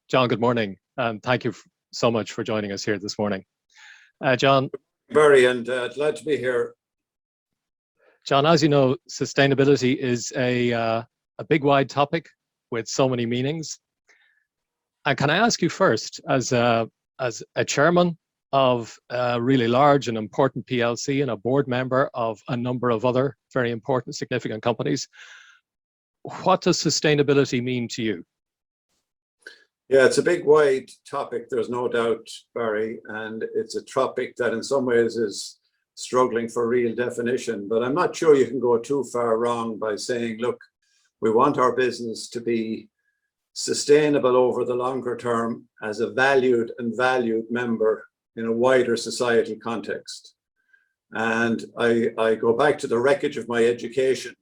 John, good morning, and thank you so much for joining us here this morning. John, Barry, and glad to be here. John, as you know, sustainability is a big, wide topic with so many meanings. And can I ask you first, as a chairman of a really large and important PLC and a board member of a number of other very important, significant companies, what does sustainability mean to you? Yeah, it's a big, wide topic, there's no doubt, Barry, and it's a topic that in some ways is struggling for real definition, but I'm not sure you can go too far wrong by saying, look, we want our business to be sustainable over the longer term as a valued member in a wider societal context. And I go back to the wreckage of my education.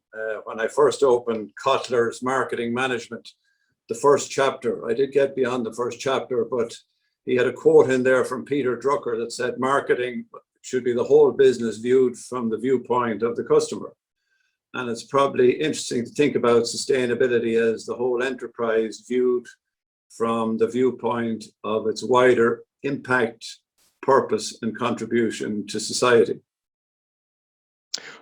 When I first opened Kotler's Marketing Management, the first chapter, I did get beyond the first chapter, but he had a quote in there from Peter Drucker that said, marketing should be the whole business viewed from the viewpoint of the customer. And it's probably interesting to think about sustainability as the whole enterprise viewed from the viewpoint of its wider impact, purpose, and contribution to society.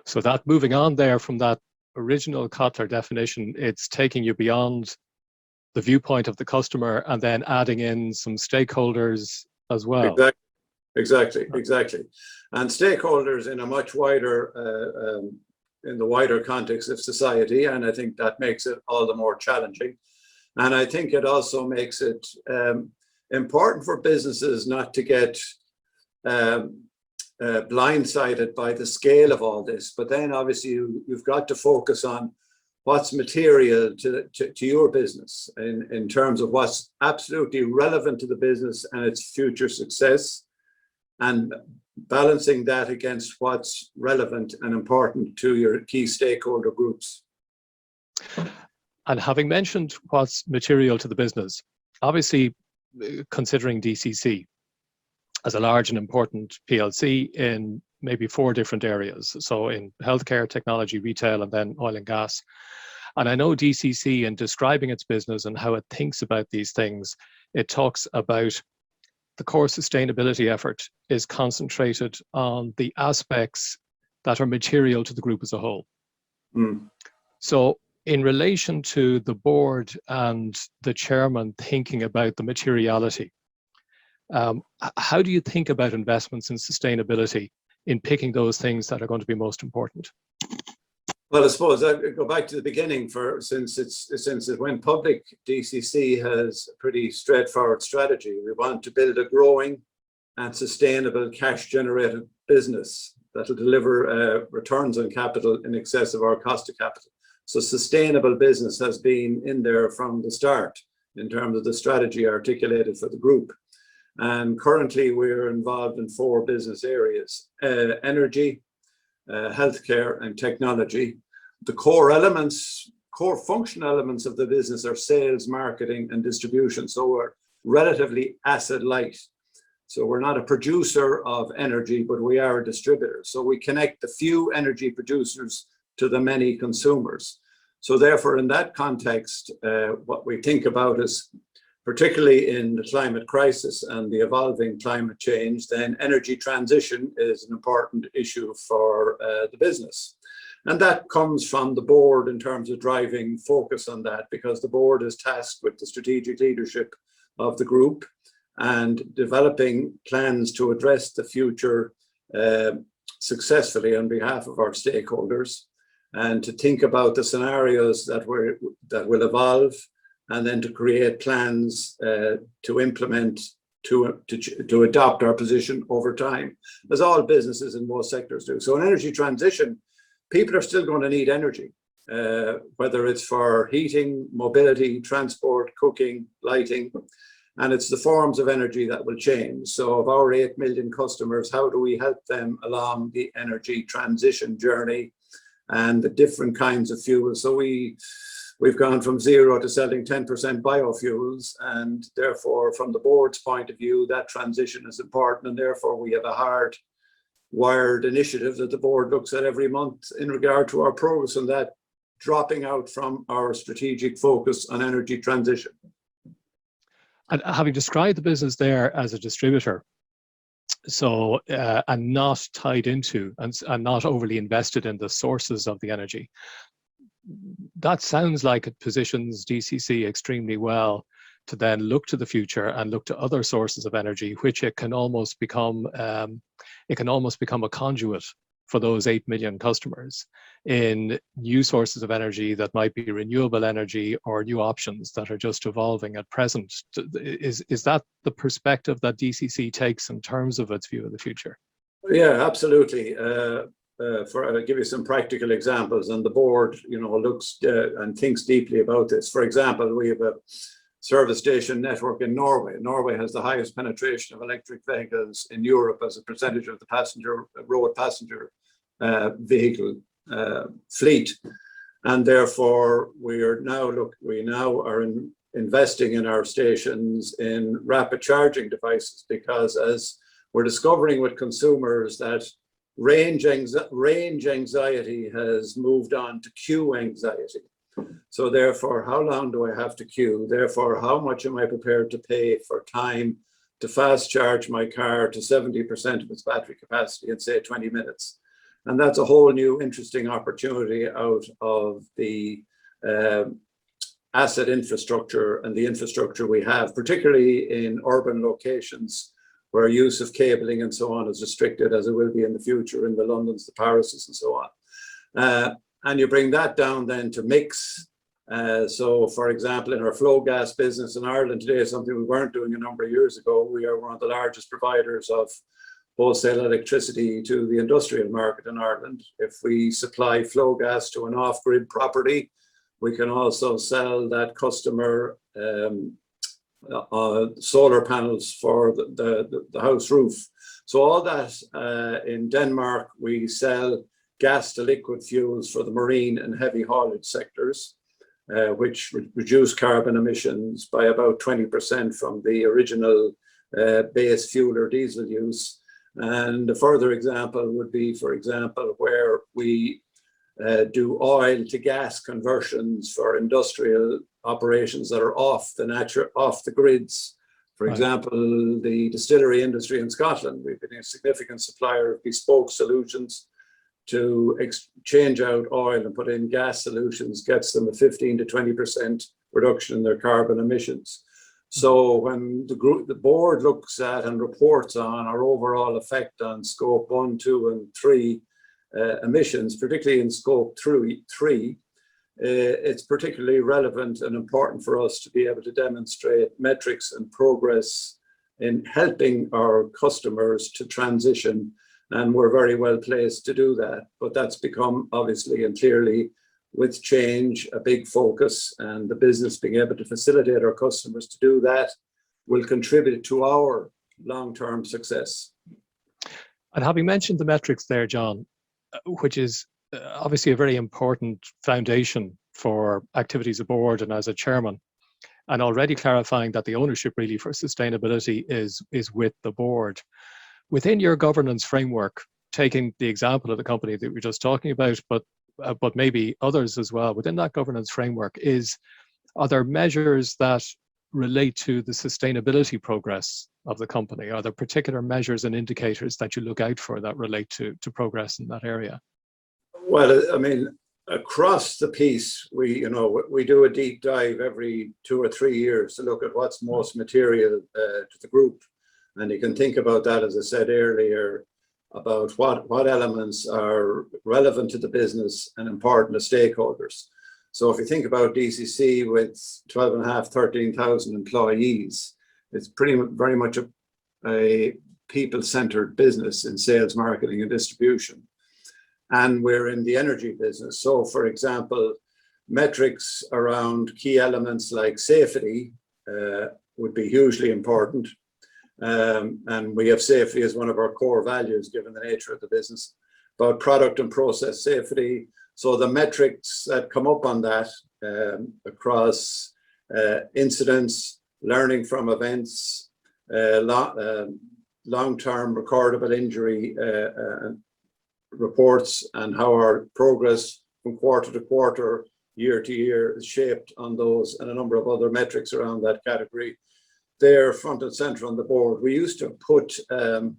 So that moving on there from that original Kotler definition, it's taking you beyond the viewpoint of the customer and then adding in some stakeholders as well. Exactly. And stakeholders in a much wider, in the wider context of society. And I think that makes it all the more challenging. And I think it also makes it important for businesses not to get blindsided by the scale of all this. But then obviously you've got to focus on what's material to your business in terms of what's absolutely relevant to the business and its future success, and balancing that against what's relevant and important to your key stakeholder groups. And having mentioned what's material to the business, obviously considering DCC as a large and important PLC in maybe 4 different areas. So in healthcare, technology, retail, and then oil and gas. And I know DCC, in describing its business and how it thinks about these things, it talks about the core sustainability effort is concentrated on the aspects that are material to the group as a whole. So in relation to the board and the chairman thinking about the materiality, how do you think about investments in sustainability in picking those things that are going to be most important? Well, I suppose I go back to the beginning. Since it went public, DCC has a pretty straightforward strategy. We want to build a growing and sustainable cash-generated business that will deliver returns on capital in excess of our cost of capital. So sustainable business has been in there from the start in terms of the strategy articulated for the group. And currently we're involved in 4 business areas: energy, healthcare, and technology. The core functional elements of the business are sales, marketing, and distribution. So we're relatively asset light. So we're not a producer of energy, but we are a distributor. So we connect the few energy producers to the many consumers. So therefore, in that context, what we think about is, particularly in the climate crisis and the evolving climate change, then energy transition is an important issue for the business. And that comes from the board in terms of driving focus on that, because the board is tasked with the strategic leadership of the group and developing plans to address the future successfully on behalf of our stakeholders, and to think about the scenarios that will evolve, and then to create plans to implement, to adopt our position over time, as all businesses in most sectors do. So in energy transition, people are still going to need energy, whether it's for heating, mobility, transport, cooking, lighting, and it's the forms of energy that will change. So of our 8 million customers, how do we help them along the energy transition journey and the different kinds of fuels? So we've gone from 0 to selling 10% biofuels, and therefore from the board's point of view, that transition is important, and therefore we have a hard-wired initiative that the board looks at every month in regard to our progress on that, dropping out from our strategic focus on energy transition. And having described the business there as a distributor, so and not tied into and not overly invested in the sources of the energy, that sounds like it positions DCC extremely well to then look to the future and look to other sources of energy, which it can almost become a conduit for those 8 million customers in new sources of energy that might be renewable energy or new options that are just evolving at present. Is that the perspective that DCC takes in terms of its view of the future? Yeah, absolutely. I'll give you some practical examples, and the board, looks and thinks deeply about this. For example, we have a service station network in Norway. Norway has the highest penetration of electric vehicles in Europe as a percentage of the road passenger vehicle fleet, and therefore we now are investing in our stations in rapid charging devices, because as we're discovering with consumers that range anxiety has moved on to queue anxiety. So therefore, how long do I have to queue? Therefore, how much am I prepared to pay for time to fast charge my car to 70% of its battery capacity in, say, 20 minutes? And that's a whole new interesting opportunity out of the asset infrastructure and the infrastructure we have, particularly in urban locations where use of cabling and so on is restricted, as it will be in the future in the Londons, the Parises, and so on. And you bring that down then to mix. So, for example, in our flow gas business in Ireland today, something we weren't doing a number of years ago, we are one of the largest providers of wholesale electricity to the industrial market in Ireland. If we supply flow gas to an off-grid property, we can also sell that customer solar panels for the house roof. So all that in Denmark, we sell gas to liquid fuels for the marine and heavy haulage sectors, which reduce carbon emissions by about 20% from the original base fuel or diesel use. And a further example would be, for example, where we do oil to gas conversions for industrial operations that are off the grids. For example, the distillery industry in Scotland, we've been a significant supplier of bespoke solutions to change out oil and put in gas solutions, gets them a 15 to 20% reduction in their carbon emissions. So when the board looks at and reports on our overall effect on scope 1, 2, and 3 emissions, particularly in scope 3, it's particularly relevant and important for us to be able to demonstrate metrics and progress in helping our customers to transition. And we're very well placed to do that. But that's become obviously and clearly, with change, a big focus, and the business being able to facilitate our customers to do that will contribute to our long-term success. And having mentioned the metrics there, John, which is obviously a very important foundation for activities aboard and as a chairman, and already clarifying that the ownership really for sustainability is with the board. Within your governance framework, taking the example of the company that we were just talking about, but maybe others as well, within that governance framework, are there measures that relate to the sustainability progress of the company? Are there particular measures and indicators that you look out for that relate to progress in that area? Well, I mean, across the piece, we do a deep dive every 2 or 3 years to look at what's most material to the group. And you can think about that, as I said earlier, about what elements are relevant to the business and important to stakeholders. So if you think about DCC with 12,500, 13,000 employees, it's very much a people-centered business in sales, marketing, and distribution. And we're in the energy business. So, for example, metrics around key elements like safety would be hugely important. And we have safety as one of our core values, given the nature of the business, about product and process safety. So the metrics that come up on that across incidents, learning from events, long-term recordable injury reports, and how our progress from quarter to quarter, year to year is shaped on those, and a number of other metrics around that category. they're front and center on the board. We used to put the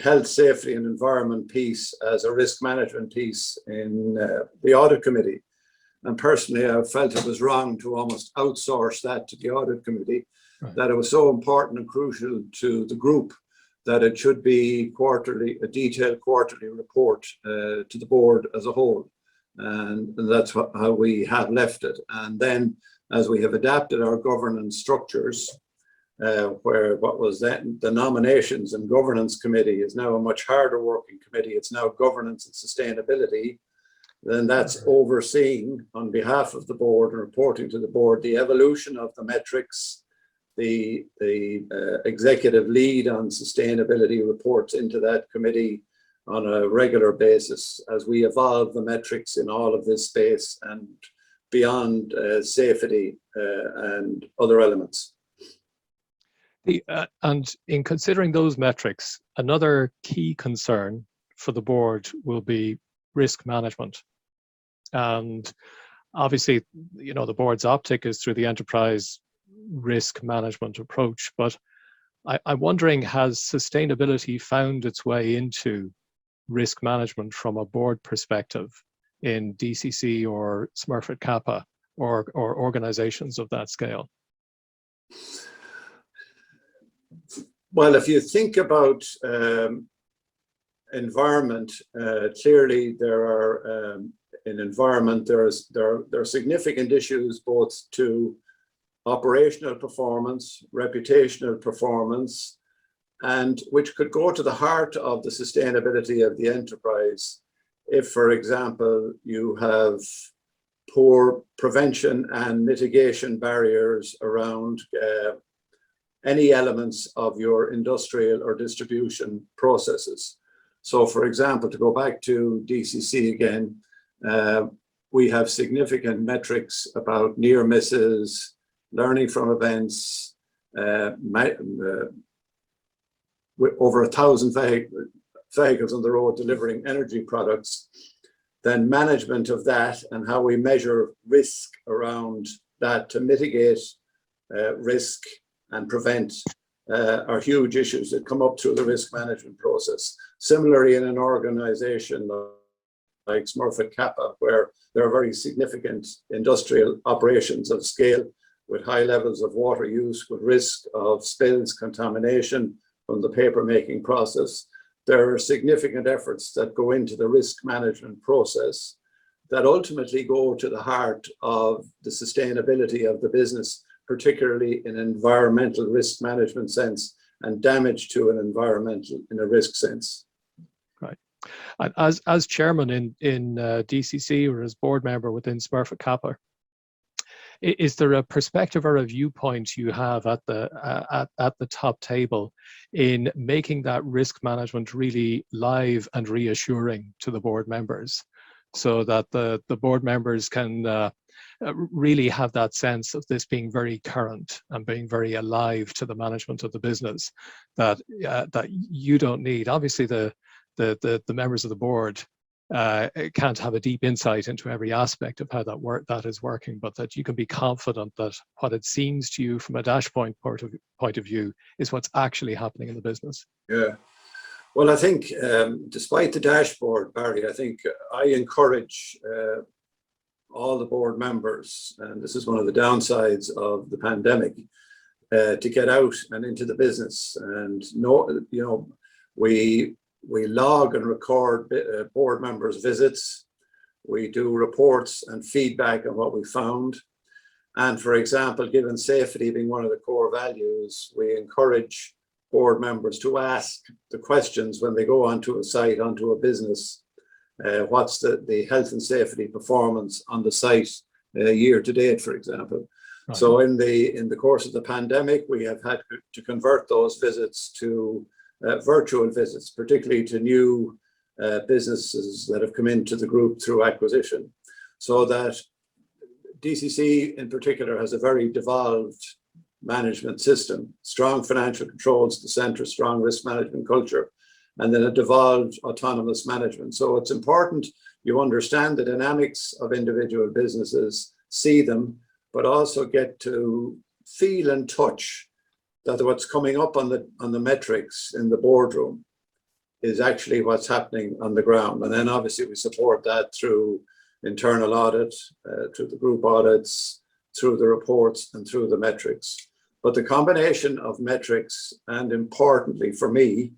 health, safety and environment piece as a risk management piece in the audit committee. And personally, I felt it was wrong to almost outsource that to the audit committee, right. That it was so important and crucial to the group that it should be quarterly, a detailed quarterly report to the board as a whole. And that's how we have left it. And then as we have adapted our governance structures, where what was then the nominations and governance committee is now a much harder working committee. It's now governance and sustainability. Then that's overseeing on behalf of the board and reporting to the board the evolution of the metrics. The executive lead on sustainability reports into that committee on a regular basis as we evolve the metrics in all of this space and beyond safety and other elements. And in considering those metrics, another key concern for the board will be risk management. And obviously, you know, the board's optic is through the enterprise risk management approach, but I'm wondering, has sustainability found its way into risk management from a board perspective in DCC or Smurfit Kappa or organizations of that scale? Well, if you think about environment, clearly there are in environment there are significant issues both to operational performance, reputational performance, and which could go to the heart of the sustainability of the enterprise. If, for example, you have poor prevention and mitigation barriers around any elements of your industrial or distribution processes. So, for example, to go back to DCC again, we have significant metrics about near misses, learning from events, over 1,000 vehicles on the road delivering energy products. Then management of that and how we measure risk around that to mitigate risk and prevent are huge issues that come up through the risk management process. Similarly, in an organization like Smurfit Kappa, where there are very significant industrial operations of scale with high levels of water use, with risk of spills, contamination from the paper making process, there are significant efforts that go into the risk management process that ultimately go to the heart of the sustainability of the business, particularly in environmental risk management sense and damage to an environmental in a risk sense. Right. And as chairman in DCC or as board member within Smurfit Kappa, is there a perspective or a viewpoint you have at the top table in making that risk management really live and reassuring to the board members, so that the board members can really have that sense of this being very current and being very alive to the management of the business, that you don't need, obviously the members of the board can't have a deep insight into every aspect of how that is working, but that you can be confident that what it seems to you from a dashboard point of view is what's actually happening in the business. Yeah. Well, I think despite the dashboard, Barry, I think I encourage all the board members, and this is one of the downsides of the pandemic, to get out and into the business. And we log and record board members' visits. We do reports and feedback on what we found. And for example, given safety being one of the core values, we encourage board members to ask the questions when they go onto a site, onto a business. What's the health and safety performance on the site year to date, for example. Right. So in the course of the pandemic, we have had to convert those visits to virtual visits, particularly to new businesses that have come into the group through acquisition. So that DCC in particular has a very devolved management system, strong financial controls, the centre, strong risk management culture, and then a devolved autonomous management. So it's important you understand the dynamics of individual businesses, see them, but also get to feel and touch that what's coming up on the metrics in the boardroom is actually what's happening on the ground. And then obviously we support that through internal audit, through the group audits, through the reports and through the metrics. But the combination of metrics and, importantly for me,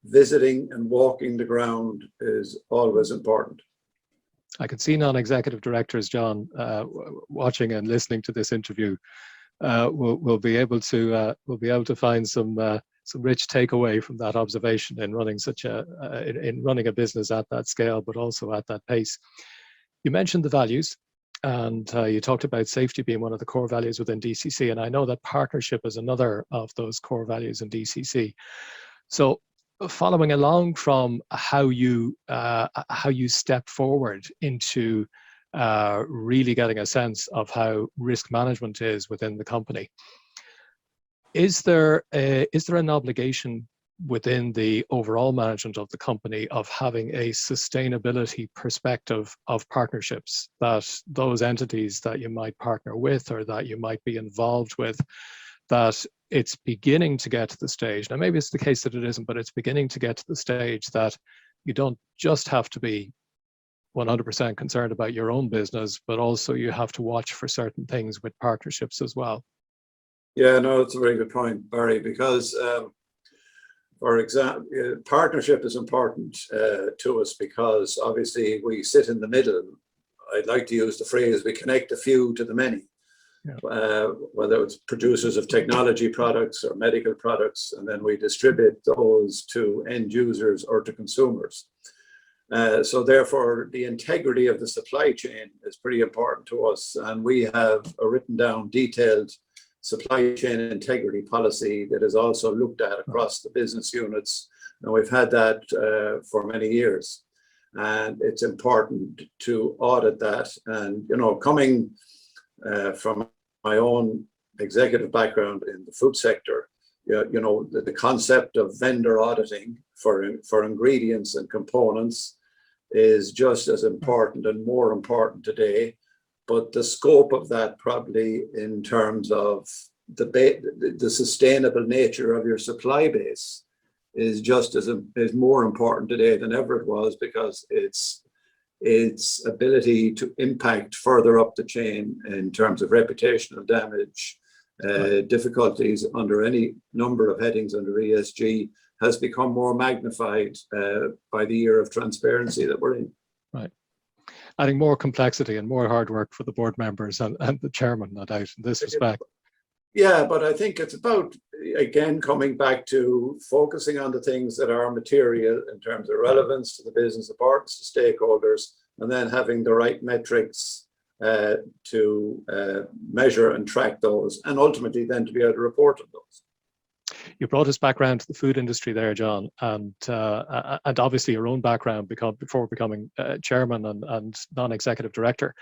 visiting and walking the ground is always important. I can see non-executive directors, John, watching and listening to this interview. Will be able to find some rich takeaway from that observation in running running a business at that scale, but also at that pace. You mentioned the values, and you talked about safety being one of the core values within DCC, and I know that partnership is another of those core values in DCC. So, following along from how you step forward into really getting a sense of how risk management is within the company, is there an obligation within the overall management of the company of having a sustainability perspective of partnerships, that those entities that you might partner with or that you might be involved with, that it's beginning to get to the stage, now maybe it's the case that it isn't, but it's beginning to get to the stage that you don't just have to be 100% concerned about your own business, but also you have to watch for certain things with partnerships as well? Yeah, no, that's a very good point, Barry, because for example, partnership is important to us because obviously we sit in the middle. I'd like to use the phrase, we connect the few to the many. Yeah. Whether it's producers of technology products or medical products, and then we distribute those to end users or to consumers. So therefore, the integrity of the supply chain is pretty important to us, and we have a written down detailed supply chain integrity policy that is also looked at across the business units. And we've had that for many years, and it's important to audit that. And coming from my own executive background in the food sector, the concept of vendor auditing for ingredients and components is just as important and more important today. But the scope of that, probably in terms of the sustainable nature of your supply base, is just as is more important today than ever it was, because its ability to impact further up the chain in terms of reputational damage, difficulties under any number of headings under ESG has become more magnified by the year of transparency that we're in. Right. Adding more complexity and more hard work for the board members and the chairman, no doubt, in this respect. Yeah, but I think it's about, again, coming back to focusing on the things that are material in terms of relevance to the business, importance to stakeholders, and then having the right metrics to measure and track those, and ultimately then to be able to report on those. You brought us back around to the food industry there, John, and obviously your own background before becoming chairman and non-executive director.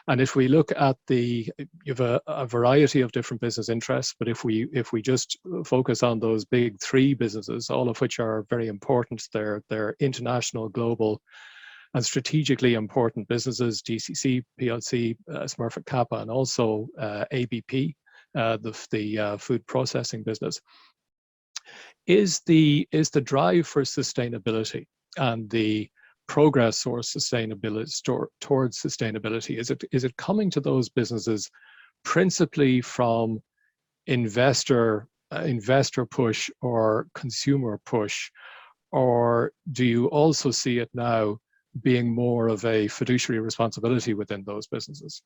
And if we look at you have a variety of different business interests, but if we just focus on those big three businesses, all of which are very important, they're international, global, and strategically important businesses: DCC, PLC, Smurfit Kappa, and also ABP, the food processing business. Is the drive for sustainability and the progress or sustainability towards sustainability, is it coming to those businesses principally from investor push or consumer push, or do you also see it now being more of a fiduciary responsibility within those businesses?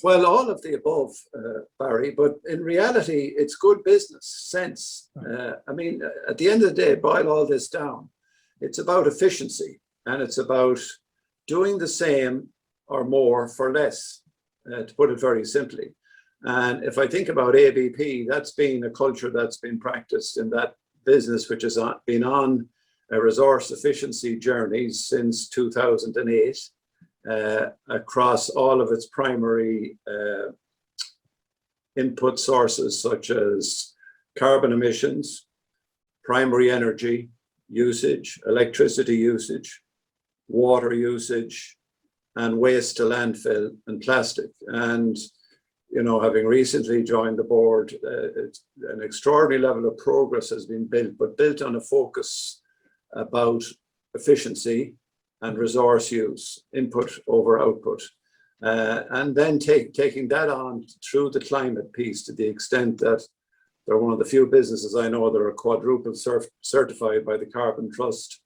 Well, all of the above, Barry, but in reality, it's good business sense. I mean, at the end of the day, boil all this down, it's about efficiency, and it's about doing the same or more for less, to put it very simply. And if I think about ABP, that's been a culture that's been practiced in that business, which has been on a resource efficiency journey since 2008. Across all of its primary input sources, such as carbon emissions, primary energy usage, electricity usage, water usage, and waste to landfill and plastic. And having recently joined the board, an extraordinary level of progress has been built, but built on a focus about efficiency and resource use, input over output. And then taking that on through the climate piece to the extent that they're one of the few businesses I know that are quadruple certified by the Carbon Trust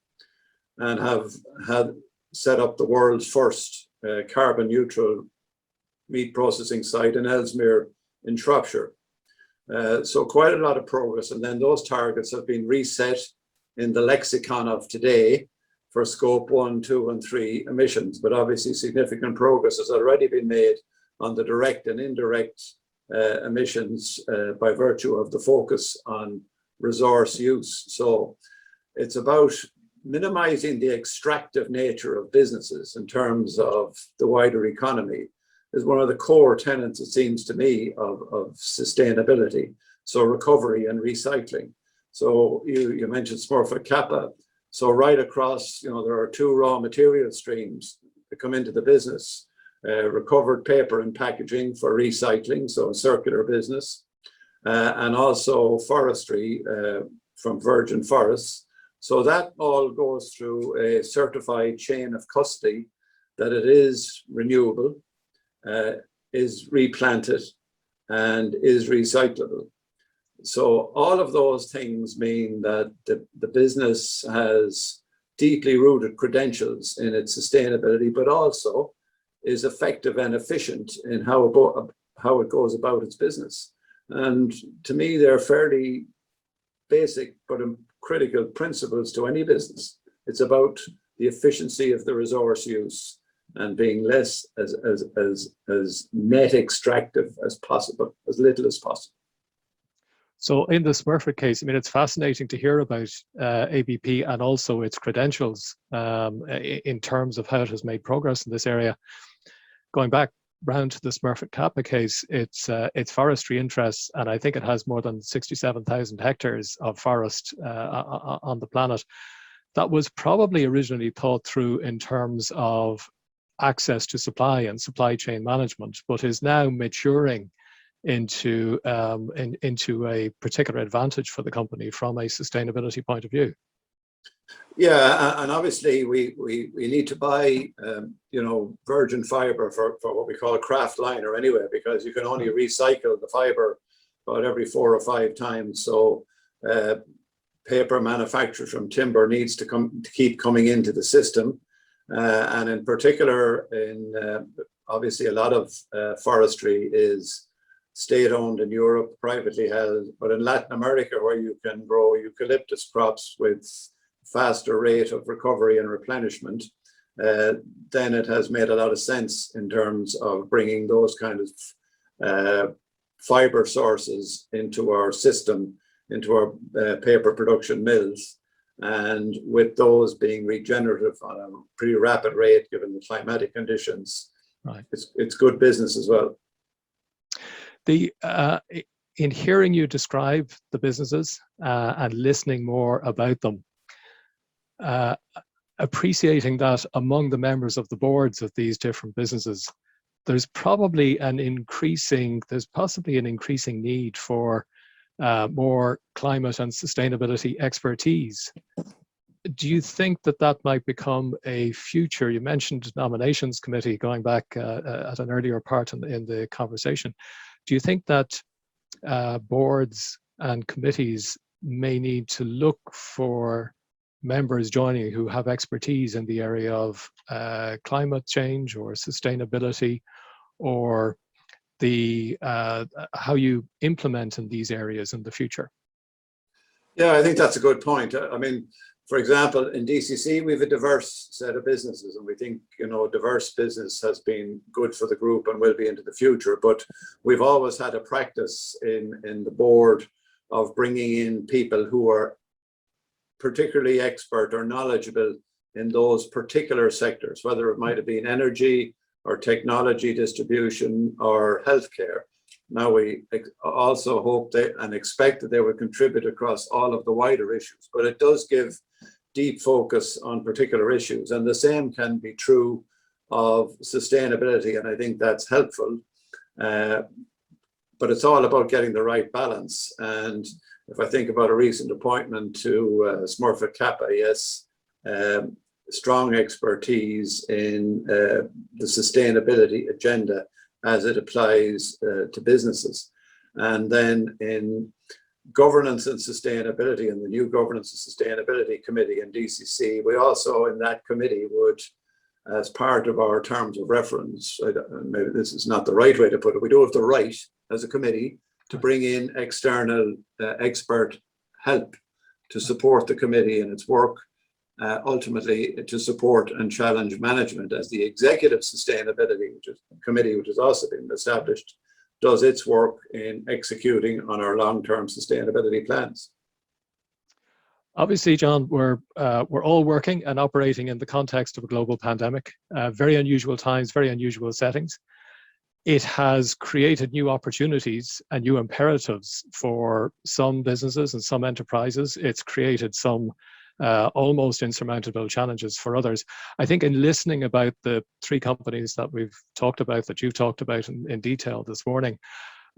and have had set up the world's first carbon neutral meat processing site in Ellesmere in Shropshire. So quite a lot of progress. And then those targets have been reset in the lexicon of today for scope 1, 2, and 3 emissions. But obviously significant progress has already been made on the direct and indirect emissions by virtue of the focus on resource use. So it's about minimizing the extractive nature of businesses in terms of the wider economy is one of the core tenets, it seems to me, of sustainability. So recovery and recycling. So you mentioned Smurfit Kappa. So right across, there are 2 raw material streams that come into the business. Recovered paper and packaging for recycling, so a circular business, and also forestry from virgin forests. So that all goes through a certified chain of custody that it is renewable, is replanted, and is recyclable. So all of those things mean that the business has deeply rooted credentials in its sustainability, but also is effective and efficient in how it goes about its business. And to me, they're fairly basic but critical principles to any business. It's about the efficiency of the resource use and being less as net extractive as possible, as little as possible. So in the Smurfit case, it's fascinating to hear about ABP and also its credentials in terms of how it has made progress in this area. Going back round to the Smurfit Kappa case, it's forestry interests, and I think it has more than 67,000 hectares of forest on the planet. That was probably originally thought through in terms of access to supply and supply chain management, but is now maturing into a particular advantage for the company from a sustainability point of view. Yeah, and obviously we need to buy virgin fiber for what we call a craft liner anyway, because you can only recycle the fiber about every 4 or 5 times. So paper manufactured from timber needs to keep coming into the system, and in particular, obviously a lot of forestry is state-owned in Europe, privately held, but in Latin America, where you can grow eucalyptus crops with faster rate of recovery and replenishment, then it has made a lot of sense in terms of bringing those kind of fiber sources into our system, into our paper production mills, and with those being regenerative on a pretty rapid rate given the climatic conditions, right. It's good business as well. In hearing you describe the businesses and listening more about them, appreciating that among the members of the boards of these different businesses, there's possibly an increasing need for more climate and sustainability expertise. Do you think that might become a future? You mentioned nominations committee going back at an earlier part in the conversation. Do you think that boards and committees may need to look for members joining who have expertise in the area of climate change or sustainability, or how you implement in these areas in the future? Yeah, I think that's a good point. For example, in DCC, we have a diverse set of businesses, and we think, diverse business has been good for the group and will be into the future. But we've always had a practice in the board of bringing in people who are particularly expert or knowledgeable in those particular sectors, whether it might have been energy or technology distribution or healthcare. Now we also hope and expect that they will contribute across all of the wider issues, but it does give deep focus on particular issues. And the same can be true of sustainability, and I think that's helpful. but it's all about getting the right balance. And if I think about a recent appointment to Smurfit Kappa, yes, strong expertise in the sustainability agenda as it applies to businesses. And then in governance and sustainability, and the new governance and sustainability committee in DCC, we also in that committee would, as part of our terms of reference, maybe this is not the right way to put it, we do have the right as a committee to bring in external expert help to support the committee in its work, ultimately to support and challenge management as the executive sustainability committee, which has also been established, does its work in executing on our long-term sustainability plans. Obviously, John, we're all working and operating in the context of a global pandemic. Very unusual times, very unusual settings. It has created new opportunities and new imperatives for some businesses and some enterprises. It's created some almost insurmountable challenges for others. I think in listening about the three companies that we've talked about, that you've talked about in detail this morning,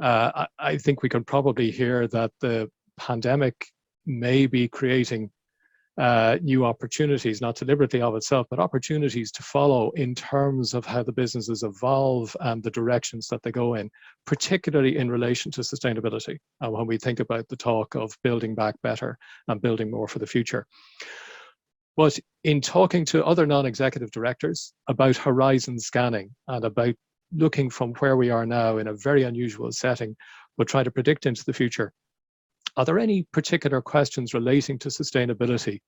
I think we can probably hear that the pandemic may be creating new opportunities, not deliberately of itself, but opportunities to follow in terms of how the businesses evolve and the directions that they go in, particularly in relation to sustainability. And when we think about the talk of building back better and building more for the future. But in talking to other non-executive directors about horizon scanning and about looking from where we are now in a very unusual setting, but try to predict into the future, are there any particular questions relating to sustainability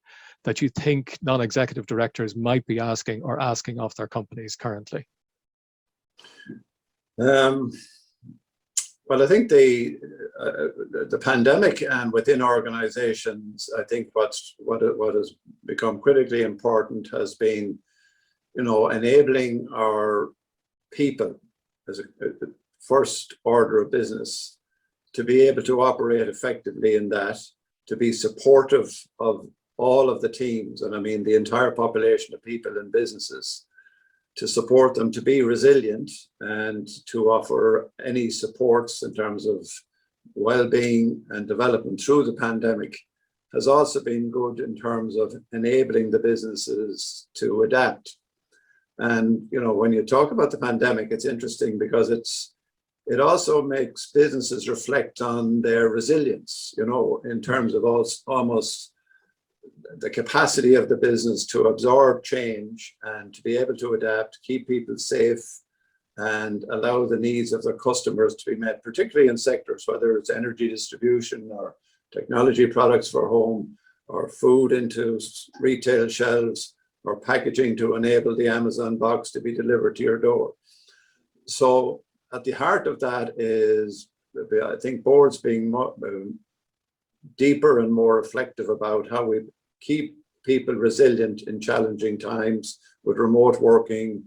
that you think non-executive directors might be asking or asking of their companies currently? Well, I think the pandemic and within organizations, I think what has become critically important has been, enabling our people as a first order of business to be able to operate effectively in that, to be supportive of all of the teams, and I mean the entire population of people and businesses, to support them to be resilient and to offer any supports in terms of well-being and development through the pandemic, has also been good in terms of enabling the businesses to adapt. And, when you talk about the pandemic, it's interesting because it also makes businesses reflect on their resilience, in terms of almost the capacity of the business to absorb change and to be able to adapt, keep people safe, and allow the needs of their customers to be met, particularly in sectors, whether it's energy distribution or technology products for home, or food into retail shelves, or packaging to enable the Amazon box to be delivered to your door. So at the heart of that is, I think, boards being more, deeper and more reflective about how we keep people resilient in challenging times with remote working,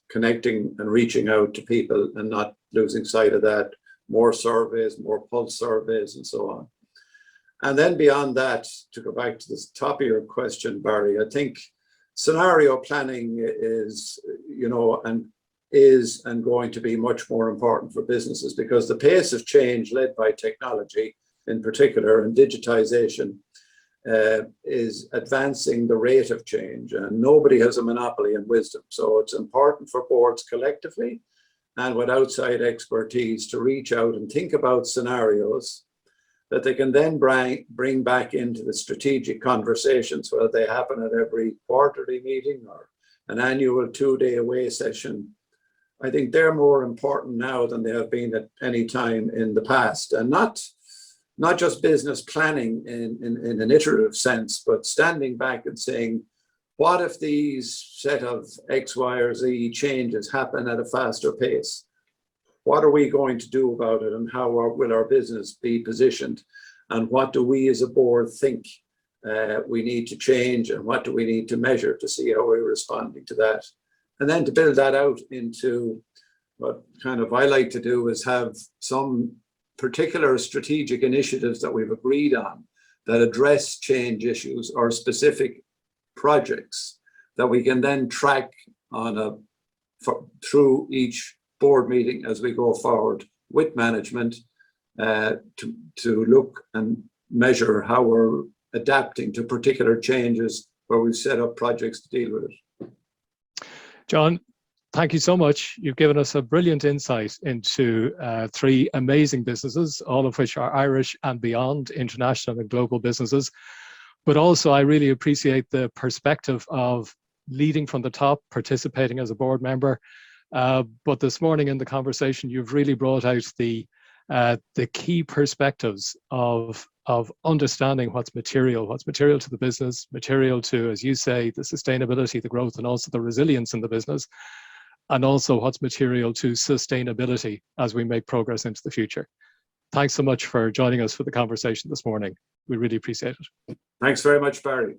connecting and reaching out to people and not losing sight of that, more surveys, more pulse surveys, and so on. And then beyond that, to go back to the top of your question, Barry, I think scenario planning is, and going to be much more important for businesses, because the pace of change led by technology in particular and digitization is advancing the rate of change, and nobody has a monopoly in wisdom. So it's important for boards collectively and with outside expertise to reach out and think about scenarios that they can then bring back into the strategic conversations, whether they happen at every quarterly meeting or an annual 2-day away session. I think they're more important now than they have been at any time in the past, and not just business planning in an iterative sense, but standing back and saying, what if these set of X, Y, or Z changes happen at a faster pace? What are we going to do about it, and how will our business be positioned? And what do we as a board think we need to change, and what do we need to measure to see how we're responding to that? And then to build that out into what kind of I like to do is have some particular strategic initiatives that we've agreed on that address change issues or specific projects that we can then track on through each board meeting as we go forward with management to look and measure how we're adapting to particular changes where we've set up projects to deal with it. John, thank you so much. You've given us a brilliant insight into three amazing businesses, all of which are Irish and beyond, international and global businesses. But also, I really appreciate the perspective of leading from the top, participating as a board member. But this morning in the conversation, you've really brought out the key perspectives of understanding what's material to the business, material to, as you say, the sustainability, the growth, and also the resilience in the business, and also what's material to sustainability as we make progress into the future. Thanks so much for joining us for the conversation this morning. We really appreciate it. Thanks very much, Barry.